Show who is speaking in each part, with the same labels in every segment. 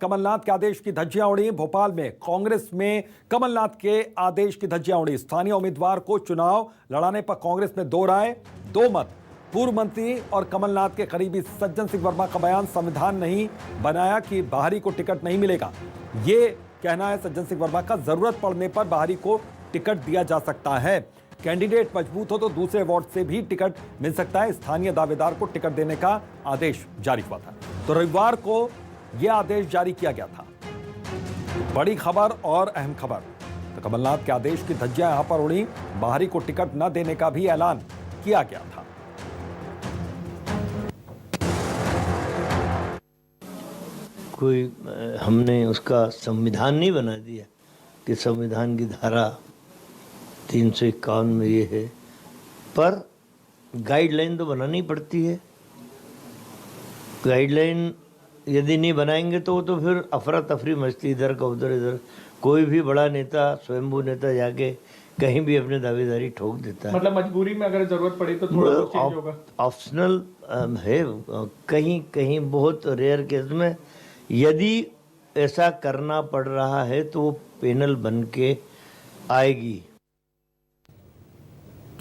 Speaker 1: कमलनाथ के आदेश की धज्जियां उड़ी। भोपाल में कांग्रेस में कमलनाथ के आदेश की धज्जियां उड़ी। स्थानीय उम्मीदवार को चुनाव लड़ाने पर कांग्रेस में दो राय दो मत। पूर्व मंत्री और कमलनाथ के करीबी सज्जन सिंह वर्मा का बयान, संविधान नहीं बनाया कि बाहरी को टिकट नहीं मिलेगा। ये कहना है सज्जन सिंह वर्मा का, जरूरत पड़ने पर बाहरी को टिकट दिया जा सकता है। कैंडिडेट मजबूत हो तो दूसरे वार्ड से भी टिकट मिल सकता है। स्थानीय दावेदार को टिकट देने का आदेश जारी हुआ था, तो रविवार को यह आदेश जारी किया गया था। बड़ी खबर और अहम खबर, तो कमलनाथ के आदेश की धज्जियां यहां पर उड़ी। बाहरी को टिकट न देने का भी ऐलान किया गया था।
Speaker 2: कोई हमने उसका संविधान नहीं बना दिया कि संविधान की धारा 351 में ये है, पर गाइडलाइन तो बनानी पड़ती है। गाइडलाइन यदि नहीं बनाएंगे तो फिर अफरा तफरी मचती, इधर का उधर, इधर कोई भी बड़ा नेता, स्वयंभू नेता जाके कहीं भी अपने दावेदारी ठोक देता है।
Speaker 3: मतलब मजबूरी में अगर जरूरत पड़ी तो थोड़ा कुछ चेंज होगा।
Speaker 2: ऑप्शनल है, कहीं कहीं बहुत रेयर केस में यदि ऐसा करना पड़ रहा है तो वो पैनल बन के आएगी।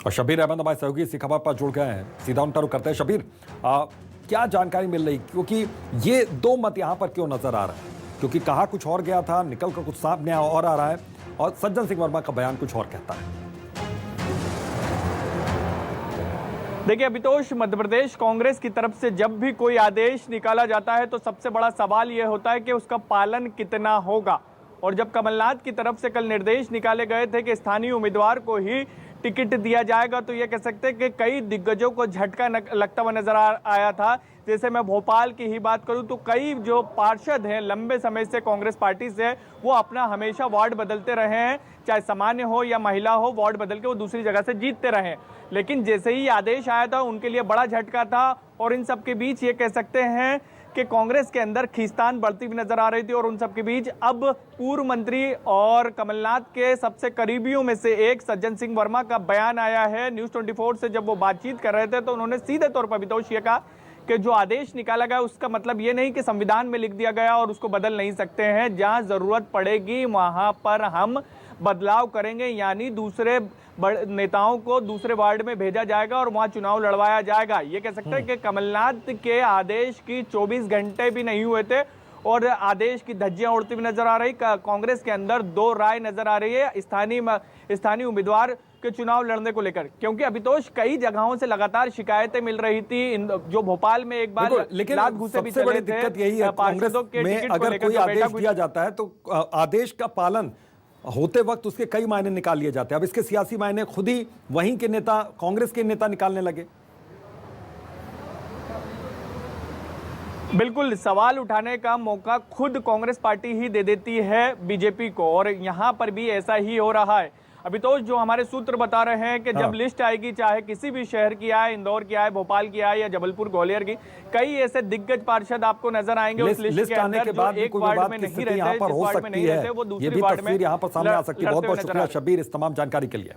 Speaker 1: और शबीर अहमद हमारे सहयोगी इसी खबर पर जुड़ गए हैं, सीधा उन पर रुख करते हैं। शबीर, क्या जानकारी मिल रही, क्योंकि ये दो मत यहां पर क्यों नजर आ रहा है? क्योंकि कहा कुछ और गया था, निकल कर कुछ सामने और आ रहा है, और सज्जन सिंह वर्मा का बयान कुछ और कहता है।
Speaker 3: देखिए अभितोष, मध्य प्रदेश कांग्रेस की तरफ से जब भी कोई आदेश निकाला जाता है तो सबसे बड़ा सवाल यह होता है कि उसका पालन कितना होगा। और जब कमलनाथ की तरफ से कल निर्देश निकाले गए थे कि स्थानीय उम्मीदवार को ही टिकट दिया जाएगा, तो ये कह सकते हैं कि कई दिग्गजों को झटका लगता हुआ नजर आया था। जैसे मैं भोपाल की ही बात करूं तो कई जो पार्षद हैं लंबे समय से कांग्रेस पार्टी से, वो अपना हमेशा वार्ड बदलते रहे हैं, चाहे सामान्य हो या महिला हो, वार्ड बदल के वो दूसरी जगह से जीतते रहे। लेकिन जैसे ही आदेश आया था उनके लिए बड़ा झटका था, और इन सब के बीच ये कह सकते हैं कि कांग्रेस के अंदर खींचतान बढ़ती हुई नजर आ रही थी। और उन सब के बीच अब पूर्व मंत्री और कमलनाथ के सबसे करीबियों में से एक सज्जन सिंह वर्मा का बयान आया है। न्यूज़ 24 से जब वो बातचीत कर रहे थे तो उन्होंने सीधे तौर पर अभितोष ये कहा कि जो आदेश निकाला गया उसका मतलब ये नहीं कि संविधान में लिख दिया गया और उसको बदल नहीं सकते हैं। जहां जरूरत पड़ेगी वहां पर हम बदलाव करेंगे, यानी दूसरे नेताओं को दूसरे वार्ड में भेजा जाएगा और वहां चुनाव लड़वाया जाएगा। ये कह सकते हैं कि कमलनाथ के आदेश की 24 घंटे भी नहीं हुए थे और आदेश की धज्जियां उड़ती हुई नजर आ रही। कांग्रेस के अंदर दो राय नजर आ रही है स्थानीय उम्मीदवार के चुनाव लड़ने को लेकर, क्योंकि अभितोष कई जगहों से लगातार शिकायतें मिल रही थी। जो भोपाल में एक बार लात घुसे भी चले थे,
Speaker 1: दिक्कत यही है कांग्रेस में, अगर कोई आदेश दिया जाता है तो आदेश का पालन होते वक्त उसके कई मायने निकाल लिए जाते हैं। अब इसके सियासी मायने खुद ही वहीं के नेता, कांग्रेस के नेता निकालने लगे।
Speaker 3: बिल्कुल, सवाल उठाने का मौका खुद कांग्रेस पार्टी ही दे देती है बीजेपी को, और यहां पर भी ऐसा ही हो रहा है। अभितोष, जो हमारे सूत्र बता रहे हैं कि जब लिस्ट आएगी, चाहे किसी भी शहर की आए, इंदौर की आए, भोपाल की आए या जबलपुर ग्वालियर की, कई ऐसे दिग्गज पार्षद आपको नजर आएंगे उस लिस्ट के अंदर जो एक वार्ड में नहीं रहते, जिस वार्ड में नहीं रहते वो दूसरी वार्ड में
Speaker 1: यहाँ पर सामने आ सकती है। बहुत बहुत शुक्रिया शबीर इस तमाम जानकारी के लिए।